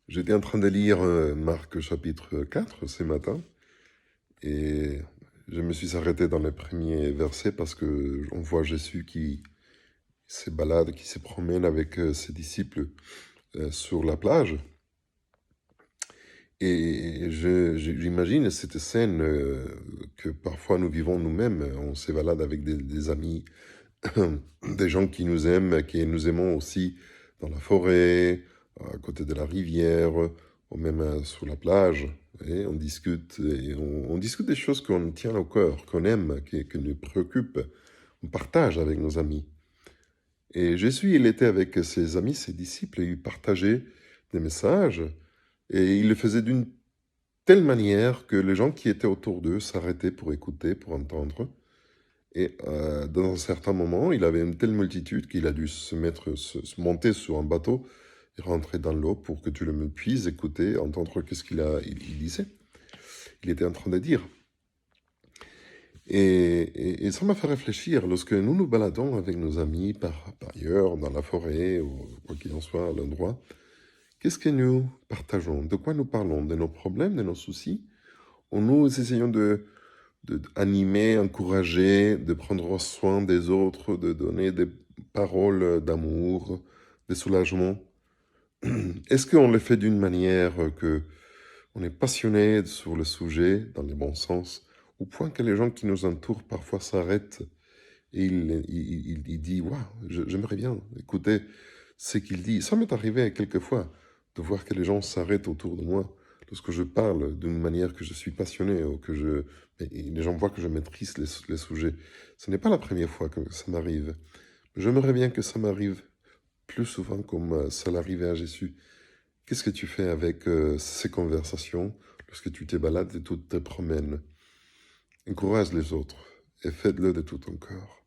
J'étais en train de lire Marc chapitre 4 ce matin et je me suis arrêté dans les premiers versets parce que on voit Jésus qui se balade, qui se promène avec ses disciples sur la plage. Et j'imagine cette scène que parfois nous vivons nous-mêmes. On se balade avec des amis, des gens qui nous aiment, qui nous aimons aussi dans la forêt, à côté de la rivière, ou même sur la plage. Et on discute des choses qu'on tient au cœur, qu'on aime, qui nous préoccupent. On partage avec nos amis. Et Jésus, il était avec ses amis, ses disciples, et il partageait des messages. Et il le faisait d'une telle manière que les gens qui étaient autour d'eux s'arrêtaient pour écouter, pour entendre. Et dans un certain moment, il avait une telle multitude qu'il a dû se monter sur un bateau et rentrer dans l'eau pour que tu le puisses écouter, entendre qu'est-ce il disait. Il était en train de dire. Et ça m'a fait réfléchir, lorsque nous nous baladons avec nos amis par ailleurs, dans la forêt, ou quoi qu'il en soit, à l'endroit, qu'est-ce que nous partageons? De quoi nous parlons? De nos problèmes, de nos soucis? Ou nous essayons d'animer, encourager, de prendre soin des autres, de donner des paroles d'amour, de soulagement? Est-ce qu'on le fait d'une manière que on est passionné sur le sujet, dans le bon sens, au point que les gens qui nous entourent parfois s'arrêtent et il dit, waouh, j'aimerais bien écouter ce qu'il dit. Ça m'est arrivé quelquefois de voir que les gens s'arrêtent autour de moi lorsque je parle d'une manière que je suis passionné ou et les gens voient que je maîtrise les sujets. Ce n'est pas la première fois que ça m'arrive. J'aimerais bien que ça m'arrive plus souvent comme ça l'arrivait à Jésus. Qu'est-ce que tu fais avec ces conversations lorsque tu te balades et tu te promènes? Encourage les autres et faites-le de tout ton cœur.